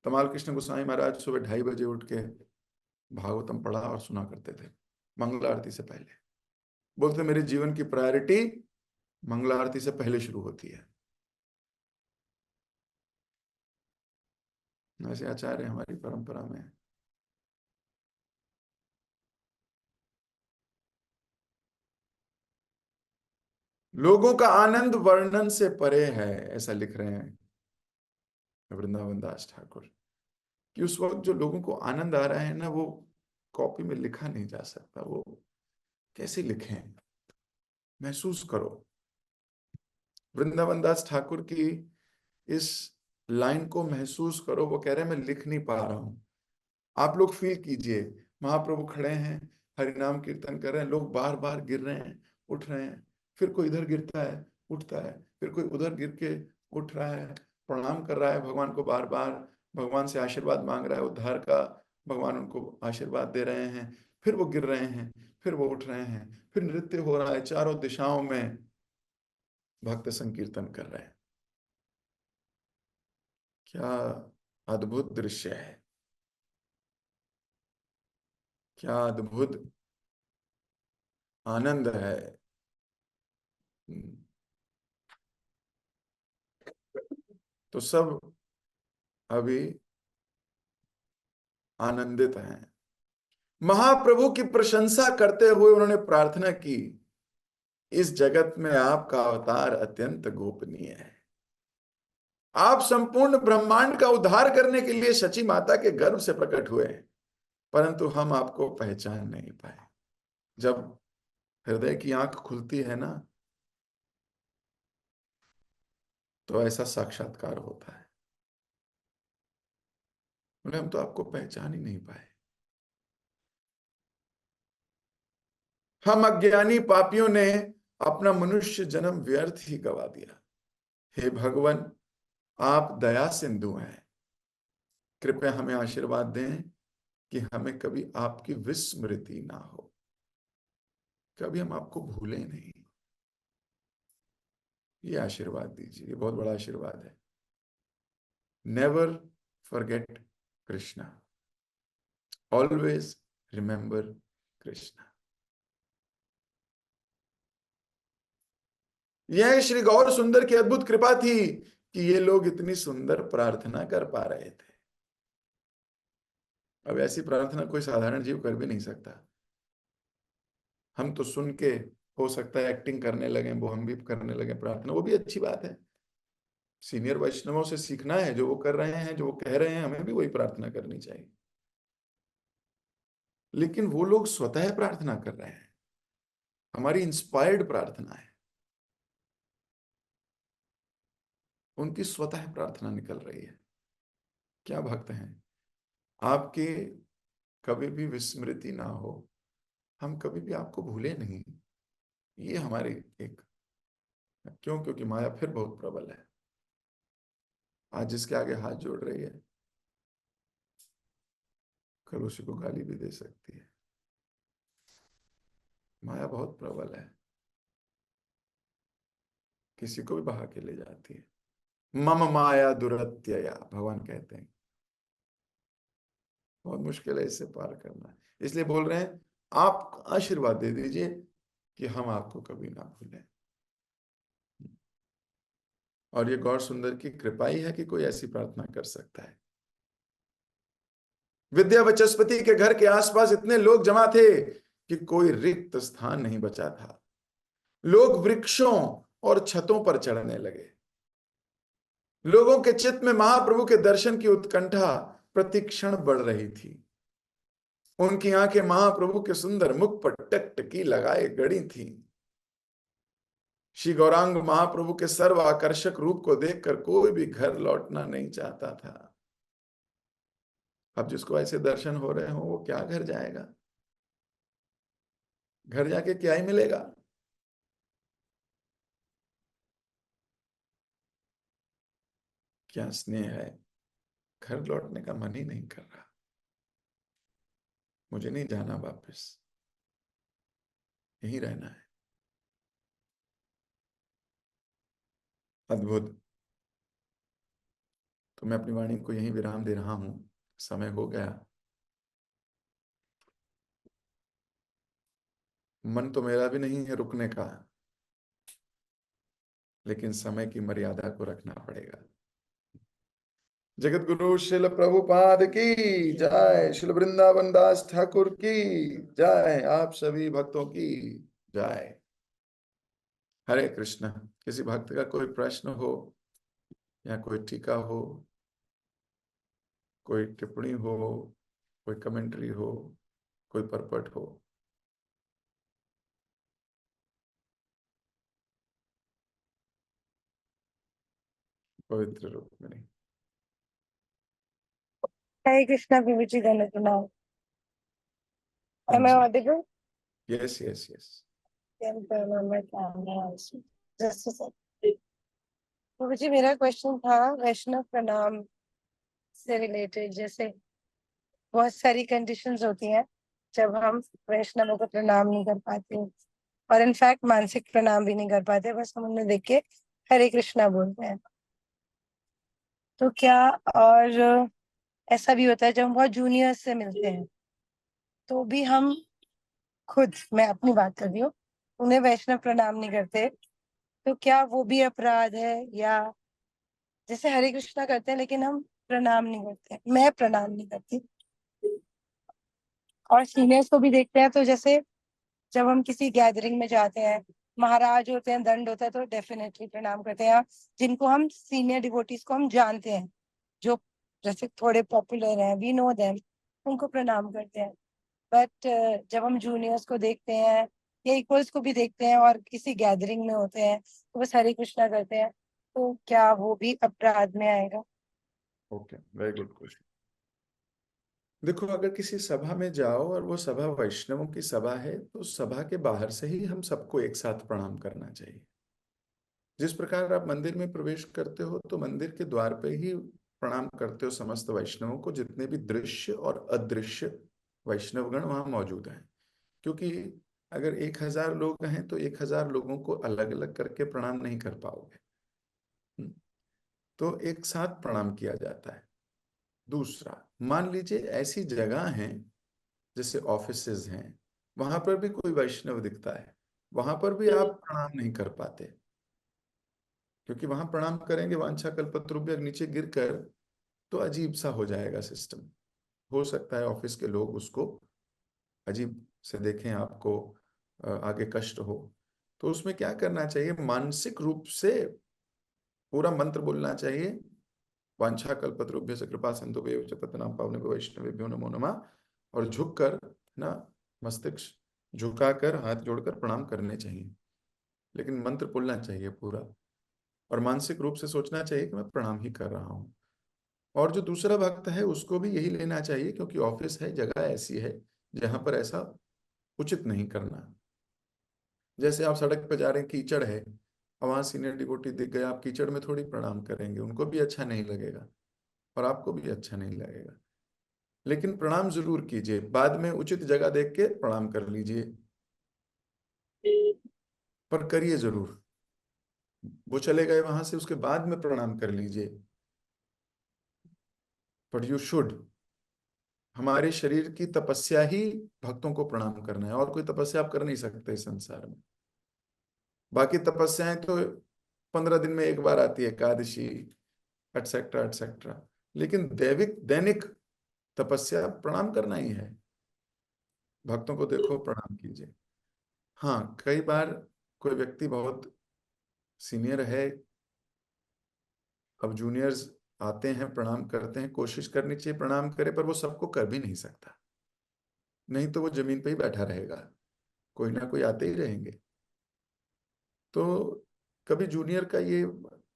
A: Tamal Krishna Goswami महाराज सुबह 2:30 बजे उठ के भागवतम पढ़ा और सुना करते थे मंगल आरती से पहले। बोलते मेरे जीवन की प्रायोरिटी मंगल आरती से पहले शुरू होती है। ऐसे आचार्य हमारी परंपरा में है। लोगों का आनंद वर्णन से परे है, ऐसा लिख रहे हैं वृंदावन दास ठाकुर, कि उस वक्त जो लोगों को आनंद आ रहा है ना, वो कॉपी में लिखा नहीं जा सकता। वो कैसे लिखें, महसूस करो। वृंदावन दास ठाकुर की इस लाइन को महसूस करो। वो कह रहे हैं मैं लिख नहीं पा रहा हूं। आप लोग फील कीजिए, महाप्रभु खड़े हैं, हरिनाम कीर्तन कर रहे हैं, लोग बार बार गिर रहे हैं, उठ रहे हैं, फिर कोई इधर गिरता है, उठता है, फिर कोई उधर गिर के उठ रहा है, प्रणाम कर रहा है भगवान को बार बार, भगवान से आशीर्वाद मांग रहा है उद्धार का, भगवान उनको आशीर्वाद दे रहे हैं, फिर वो गिर रहे हैं, फिर वो उठ रहे हैं, फिर नृत्य हो रहा है, चारों दिशाओं में भक्त संकीर्तन कर रहे हैं। क्या अद्भुत दृश्य है, क्या अद्भुत आनंद है। तो सब अभी आनंदित हैं। महाप्रभु की प्रशंसा करते हुए उन्होंने प्रार्थना की, इस जगत में आपका अवतार अत्यंत गोपनीय है। आप संपूर्ण ब्रह्मांड का उद्धार करने के लिए शची माता के गर्भ से प्रकट हुए, परंतु हम आपको पहचान नहीं पाए। जब हृदय की आंख खुलती है ना, तो ऐसा साक्षात्कार होता है। बोले हम तो आपको पहचान ही नहीं पाए, हम अज्ञानी पापियों ने अपना मनुष्य जन्म व्यर्थ ही गवा दिया। हे भगवान, आप दया सिंधु हैं, कृपया हमें आशीर्वाद दें कि हमें कभी आपकी विस्मृति ना हो, कभी हम आपको भूलें नहीं। ये आशीर्वाद दीजिए, ये बहुत बड़ा आशीर्वाद है। Never forget Krishna, always remember Krishna. यह श्री गौर सुंदर की अद्भुत कृपा थी कि ये लोग इतनी सुंदर प्रार्थना कर पा रहे थे। अब ऐसी प्रार्थना कोई साधारण जीव कर भी नहीं सकता। हम तो सुन के, हो सकता है एक्टिंग करने लगे, वो हम भी करने लगे प्रार्थना, वो भी अच्छी बात है। सीनियर वैष्णवों से सीखना है, जो वो कर रहे हैं, जो वो कह रहे हैं, हमें भी वही प्रार्थना करनी चाहिए। लेकिन वो लोग स्वतः प्रार्थना कर रहे हैं, हमारी इंस्पायर्ड प्रार्थना है। उनकी स्वतः प्रार्थना निकल रही है। क्या भक्त हैं आपके, कभी भी विस्मृति ना हो, हम कभी भी आपको भूले नहीं। ये हमारी एक, क्यों? क्योंकि माया फिर बहुत प्रबल है। आज जिसके आगे हाथ जोड़ रही है, कल उसी को गाली भी दे सकती है। माया बहुत प्रबल है, किसी को भी बहा के ले जाती है। मम माया दुरत्यया, भगवान कहते हैं। बहुत मुश्किल है इससे पार करना, इसलिए बोल रहे हैं आप आशीर्वाद दे दीजिए कि हम आपको कभी ना भूलें। और ये गौर सुंदर की कृपा ही है कि कोई ऐसी प्रार्थना कर सकता है। विद्या वचस्पति के घर के आसपास इतने लोग जमा थे कि कोई रिक्त स्थान नहीं बचा था। लोग वृक्षों और छतों पर चढ़ने लगे। लोगों के चित्त में महाप्रभु के दर्शन की उत्कंठा प्रतिक्षण बढ़ रही थी। उनकी आंखें महाप्रभु के सुंदर मुख पर टकटकी लगाए गड़ी थी। श्री गौरांग महाप्रभु के सर्व आकर्षक रूप को देखकर कोई भी घर लौटना नहीं चाहता था। अब जिसको ऐसे दर्शन हो रहे हो वो क्या घर जाएगा? घर जाके क्या ही मिलेगा? क्या स्नेह है, घर लौटने का मन ही नहीं कर रहा। मुझे नहीं जाना वापस, यहीं रहना है। अद्भुत। तो मैं अपनी वाणी को यहीं विराम दे रहा हूं, समय हो गया। मन तो मेरा भी नहीं है रुकने का, लेकिन समय की मर्यादा को रखना पड़ेगा। जगत गुरु शिल प्रभुपाद की जय, शिल वृंदावन दास ठाकुर की जय, आप सभी भक्तों की जय। हरे कृष्ण। किसी भक्त का कोई प्रश्न हो या कोई टीका हो, कोई टिप्पणी हो, कोई कमेंट्री हो, कोई परपट हो? पवित्र रूप में।
B: हरे कृष्णा प्रभु जी, धन्य प्रणाम।
A: हाँ
B: Am I
A: जी।
B: audible?
A: Yes yes yes.
B: Then turn on my camera also. Just a second. प्रभु जी, मेरा क्वेश्चन था वैष्णव प्रणाम से रिलेटेड। जैसे बहुत सारी कंडीशंस होती हैं जब हम वैष्णवों को प्रणाम नहीं कर पाते, और इनफैक्ट मानसिक प्रणाम भी नहीं कर पाते, बस हम उन्हें देख के हरे कृष्णा बोलते हैं। तो क्या, और ऐसा भी होता है जब हम बहुत जूनियर से मिलते हैं तो भी हम खुद, मैं अपनी बात कर रही हूँ, उन्हें वैष्णव प्रणाम नहीं करते, तो क्या वो भी अपराध है? या जैसे हरे कृष्णा करते हैं लेकिन हम प्रणाम नहीं करते, मैं प्रणाम नहीं करती, और सीनियर्स को भी देखते हैं, तो जैसे जब हम किसी गैदरिंग में जाते हैं, महाराज होते हैं, दंड होता है, तो डेफिनेटली प्रणाम करते हैं। जिनको हम सीनियर डिवोटीज को हम जानते हैं, जो जैसे थोड़े पॉपुलर हैं, वी नो देम, उनको प्रणाम करते हैं। बट जब हम जूनियर्स को देखते हैं या इक्वल्स को भी देखते हैं और किसी गैदरिंग में होते हैं तो बस हरे कृष्णा करते हैं, तो क्या वो भी अपराध में आएगा?
A: Okay, very good question. देखो, अगर किसी सभा में जाओ और वो सभा वैष्णवों की सभा है, तो सभा के बाहर से ही हम सबको एक साथ प्रणाम करना चाहिए। जिस प्रकार आप मंदिर में प्रवेश करते हो तो मंदिर के द्वार पे ही प्रणाम करते हो समस्त वैष्णवों को, जितने भी दृश्य और अदृश्य वैष्णवगण वहां मौजूद हैं। क्योंकि अगर 1,000 लोग हैं तो 1,000 लोगों को अलग अलग करके प्रणाम नहीं कर पाओगे। तो एक साथ प्रणाम किया जाता है। दूसरा, मान लीजिए ऐसी जगह हैं जैसे ऑफिसेज हैं, वहां पर भी कोई वैष्णव दिखता है, वहां पर भी आप प्रणाम नहीं कर पाते, क्योंकि वहां प्रणाम करेंगे वांछा कल्पतरुभ्य नीचे गिरकर, तो अजीब सा हो जाएगा सिस्टम। हो सकता है ऑफिस के लोग उसको अजीब से देखें, आपको आगे कष्ट हो। तो उसमें क्या करना चाहिए? मानसिक रूप से पूरा मंत्र बोलना चाहिए, वांछा कल्पतरुभ्य से कृपा सिंधु पतितानां पावनेभ्यो वैष्णवेभ्यो नमो नमः। और झुककर ना, मस्तिष्क झुकाकर हाथ जोड़कर प्रणाम करने चाहिए, लेकिन मंत्र बोलना चाहिए पूरा। और मानसिक रूप से सोचना चाहिए कि मैं प्रणाम ही कर रहा हूँ। और जो दूसरा भक्त है उसको भी यही लेना चाहिए, क्योंकि ऑफिस है, जगह ऐसी है जहां पर ऐसा उचित नहीं करना। जैसे आप सड़क पर जा रहे हैं, कीचड़ है, और वहां सीनियर डिवोटी दिख गए, आप कीचड़ में थोड़ी प्रणाम करेंगे, उनको भी अच्छा नहीं लगेगा और आपको भी अच्छा नहीं लगेगा। लेकिन प्रणाम जरूर कीजिए, बाद में उचित जगह देख के प्रणाम कर लीजिए, पर करिए जरूर। वो चले गए वहां से, उसके बाद में प्रणाम कर लीजिए, बट यू शुड। हमारे शरीर की तपस्या ही भक्तों को प्रणाम करना है, और कोई तपस्या आप कर नहीं सकते इस संसार में। बाकी तपस्याएं तो 15 दिन में एक बार आती है, एकादशी एटसेट्रा एटसेट्रा, लेकिन दैविक दैनिक तपस्या प्रणाम करना ही है। भक्तों को देखो, प्रणाम कीजिए। हाँ, कई बार कोई व्यक्ति बहुत सीनियर है, अब जूनियर्स आते हैं, प्रणाम करते हैं, कोशिश करनी चाहिए प्रणाम करे, पर वो सबको कर भी नहीं सकता, नहीं तो वो जमीन पे ही बैठा रहेगा, कोई ना कोई आते ही रहेंगे। तो कभी जूनियर का ये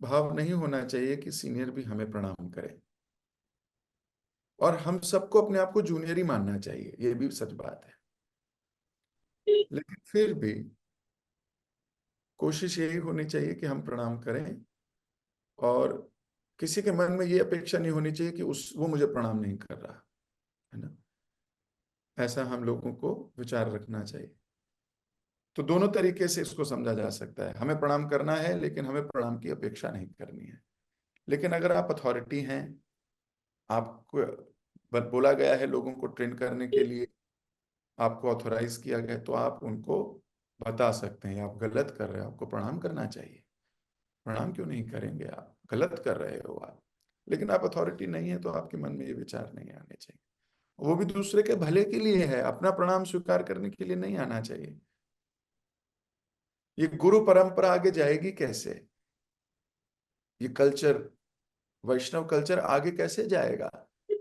A: भाव नहीं होना चाहिए कि सीनियर भी हमें प्रणाम करे, और हम सबको अपने आप को जूनियर ही मानना चाहिए, ये भी सच बात है। लेकिन फिर भी कोशिश यही होनी चाहिए कि हम प्रणाम करें, और किसी के मन में ये अपेक्षा नहीं होनी चाहिए कि उस वो मुझे प्रणाम नहीं कर रहा है ना। ऐसा हम लोगों को विचार रखना चाहिए। तो दोनों तरीके से इसको समझा जा सकता है, हमें प्रणाम करना है लेकिन हमें प्रणाम की अपेक्षा नहीं करनी है। लेकिन अगर आप अथॉरिटी हैं, आपको बोला गया है लोगों को ट्रेन करने के लिए, आपको ऑथोराइज किया गया है, तो आप उनको बता सकते हैं आप गलत कर रहे हो, आपको प्रणाम करना चाहिए। प्रणाम क्यों नहीं करेंगे, आप गलत कर रहे हो आप। लेकिन आप अथॉरिटी नहीं है, तो आपके मन में ये विचार नहीं आने चाहिए। वो भी दूसरे के भले के लिए है, अपना प्रणाम स्वीकार करने के लिए नहीं आना चाहिए। ये गुरु परंपरा आगे जाएगी कैसे, ये कल्चर, वैष्णव कल्चर आगे कैसे जाएगा,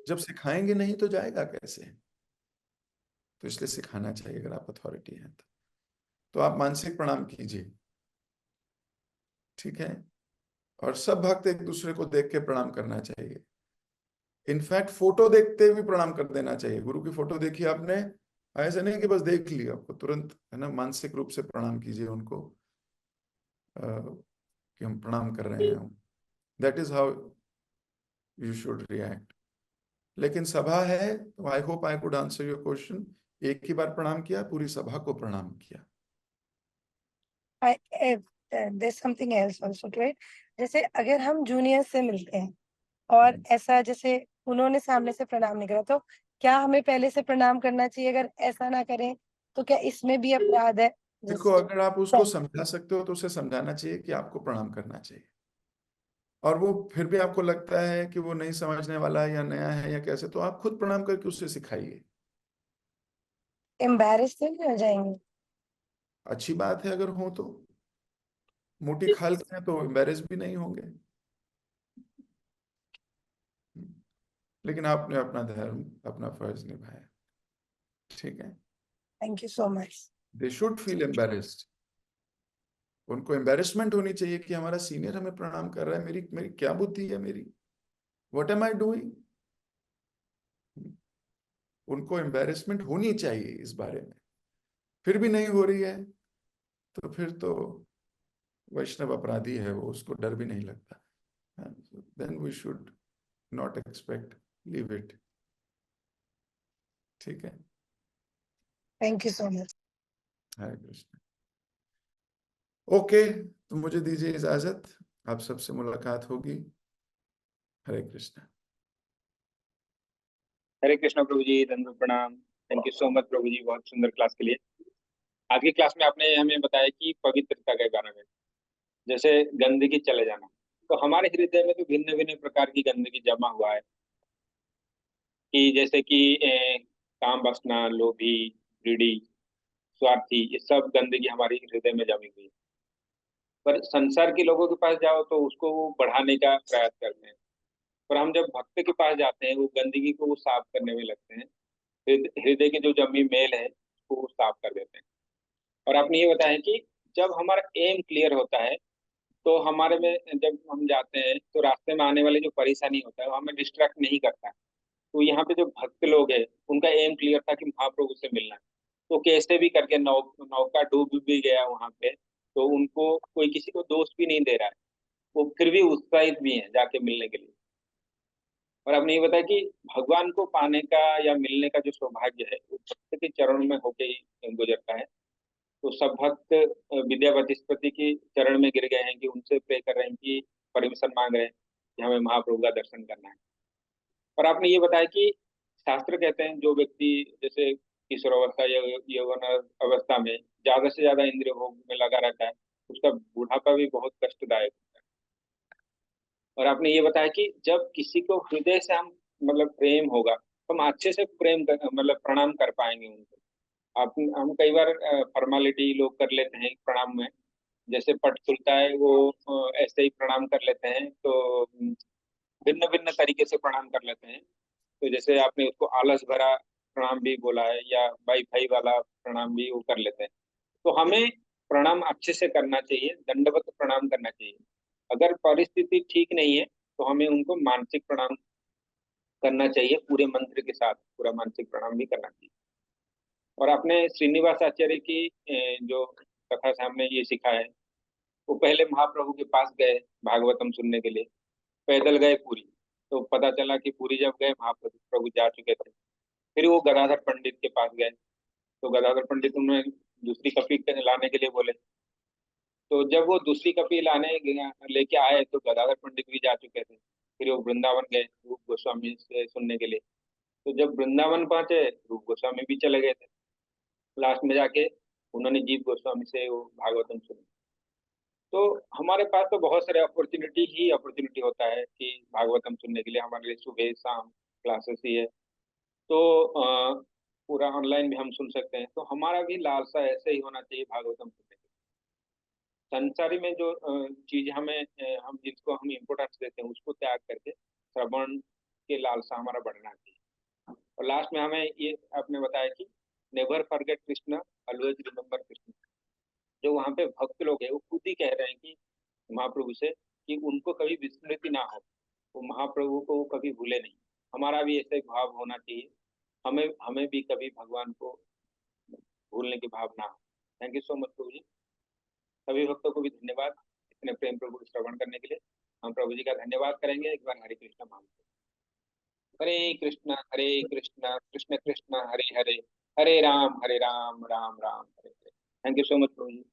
A: जब सिखाएंगे नहीं तो जाएगा कैसे। तो इसलिए सिखाना चाहिए, अगर आप अथॉरिटी हैं तो आप मानसिक प्रणाम कीजिए, ठीक है। और सब भक्त एक दूसरे को देख के प्रणाम करना चाहिए। इनफैक्ट फोटो देखते हुए प्रणाम कर देना चाहिए। गुरु की फोटो देखी आपने, ऐसा नहीं कि बस देख लिया, आपको तुरंत है ना मानसिक रूप से प्रणाम कीजिए उनको, कि हम प्रणाम कर रहे हैं। That is how you should react. लेकिन सभा है, तो I hope I could answer your question. एक ही बार प्रणाम किया, पूरी सभा को प्रणाम किया।
B: there's something else also to it. जैसे अगर हम जूनियर से मिलते हैं और ऐसा जैसे उन्होंने सामने से प्रणाम नहीं करा, तो क्या हमें पहले से प्रणाम करना चाहिए? अगर ऐसा ना करें तो क्या इसमें भी अपराध है?
A: देखो,
B: जैसे
A: अगर आप उसको समझा सकते हो तो उसे समझाना चाहिए कि आपको प्रणाम करना चाहिए। और वो फिर भी आपको लगता है कि वो नहीं समझने वाला है या नया है या कैसे, तो आप खुद प्रणाम करके उससे सिखाइए।
B: एम्बैरेस तो नहीं हो जाएंगे?
A: अच्छी बात है अगर हो तो, मोटी खाल के हैं तो एम्बेरस भी नहीं होंगे। लेकिन आपने अपना धर्म, अपना फर्ज निभाया, ठीक है।
B: Thank you so much.
A: They should feel embarrassed. उनको एम्बेरसमेंट होनी चाहिए कि हमारा सीनियर हमें प्रणाम कर रहा है, मेरी मेरी क्या बुद्धि है, मेरी व्हाट एम आई डूइंग। उनको एम्बेरसमेंट होनी चाहिए इस बारे में। फिर भी नहीं हो रही है, तो फिर तो वैष्णव अपराधी है वो, उसको डर भी नहीं लगता। Then we should not expect, leave it, ठीक है।
B: Thank you so much.
A: Hare Krishna. Okay, तो मुझे दीजिए इजाजत, आप सबसे मुलाकात होगी। हरे कृष्ण।
C: हरे कृष्ण प्रभु जी, दंडवत प्रणाम। थैंक यू सो मच प्रभु जी, बहुत सुंदर क्लास के लिए। आज की क्लास में आपने हमें बताया कि पवित्रता के बारे में, जैसे गंदगी चले जाना। तो हमारे हृदय में तो भिन्न भिन्न प्रकार की गंदगी जमा हुआ है, कि जैसे कि काम वासना, लोभी, ग्रीडी, स्वार्थी, ये सब गंदगी हमारे हृदय में जमी हुई है। पर संसार के लोगों के पास जाओ तो उसको वो बढ़ाने का प्रयास करते हैं, पर हम जब भक्त के पास जाते हैं वो गंदगी को वो साफ करने में लगते हैं। हृदय की जो जमी मेल है उसको वो साफ कर देते हैं। और आपने ये बताया कि जब हमारा एम क्लियर होता है तो हमारे में जब हम जाते हैं तो रास्ते में आने वाले जो परेशानी होता है वो हमें डिस्ट्रैक्ट नहीं करता। तो यहाँ पे जो भक्त लोग हैं उनका एम क्लियर था कि महाप्रभु से मिलना है। तो कैसे भी करके नौका डूब भी गया वहां पे, तो उनको कोई किसी को दोष भी नहीं दे रहा है, वो फिर भी उत्साहित भी हैं जाके मिलने के लिए। और आपने ये बताया कि भगवान को पाने का या मिलने का जो सौभाग्य है वो भक्त के चरणों में होके ही गुजरता है। तो सब भक्त विद्या वाचस्पति के चरण में गिर गए हैं कि उनसे प्रे कर रहे हैं कि परमिशन मांग रहे हैं कि हमें महाप्रभु का दर्शन करना है। और आपने ये बताया कि शास्त्र कहते हैं जो व्यक्ति जैसे किशोरावस्था या यौवन अवस्था में ज्यादा से ज्यादा इंद्रिय भोग में लगा रहता है, उसका बुढ़ापा भी बहुत कष्टदायक होता है। और आपने ये बताया कि जब किसी को हृदय से हम मतलब प्रेम होगा तो हम अच्छे से मतलब प्रणाम कर पाएंगे उनको। आप हम कई बार फॉर्मेलिटी लोग कर लेते हैं प्रणाम में, जैसे पट खुलता है वो ऐसे ही प्रणाम कर लेते हैं, तो भिन्न भिन्न तरीके से प्रणाम कर लेते हैं। तो जैसे आपने उसको आलस भरा प्रणाम भी बोला है या वाई फाई वाला प्रणाम भी वो कर लेते हैं। तो हमें प्रणाम अच्छे से करना चाहिए, दंडवत प्रणाम करना चाहिए। अगर परिस्थिति ठीक नहीं है तो हमें उनको मानसिक प्रणाम करना चाहिए, पूरे मंत्र के साथ पूरा मानसिक प्रणाम भी करना चाहिए। और आपने श्रीनिवास आचार्य की जो कथा से हमने ये सीखा है, वो पहले महाप्रभु के पास गए भागवतम सुनने के लिए, पैदल गए पूरी। तो पता चला कि पूरी जब गए महाप्रभु प्रभु जा चुके थे। फिर वो गदाधर पंडित के पास गए, तो गदाधर पंडित उन्हें दूसरी कॉपी लाने के लिए बोले। तो जब वो दूसरी कॉपी लेके आए तो गदाधर पंडित भी जा चुके थे। फिर वो वृंदावन गए रूप गोस्वामी से सुनने के लिए। तो जब वृंदावन पहुंचे रूप गोस्वामी भी चले गए थे। लास्ट में जाके उन्होंने जीव गोस्वामी से वो भागवतम सुनी। तो हमारे पास तो बहुत सारे अपॉर्चुनिटी ही अपॉर्चुनिटी होता है कि भागवतम सुनने के लिए। हमारे लिए सुबह शाम क्लासेस ही है, तो पूरा ऑनलाइन भी हम सुन सकते हैं। तो हमारा भी लालसा ऐसे ही होना चाहिए भागवतम सुनने के लिए। संसारी में जो चीज हमें हम जिसको हम इम्पोर्टेंस देते हैं उसको त्याग करके श्रवण के लालसा हमारा बढ़ना चाहिए। और लास्ट में हमें ये आपने बताया कि never forget Krishna, always remember Krishna. जो वहाँ पे भक्त लोग हैं वो खुद ही कह रहे हैं कि महाप्रभु से कि उनको कभी विस्मृति ना हो, वो महाप्रभु को कभी भूले नहीं। हमारा भी ऐसा ही भाव होना चाहिए, हमें हमें भी कभी भगवान को भूलने की भाव ना हो। थैंक यू सो मच प्रभु जी। सभी भक्तों को भी धन्यवाद इतने प्रेम प्रभु को श्रवण करने के लिए। हम प्रभु जी का धन्यवाद करेंगे एक बार हरे कृष्ण महामंत्र। Hare Krishna Krishna Krishna Hare Hare, Hare Ram Ram Ram Hare Hare. Thank you so much प्रभु जी।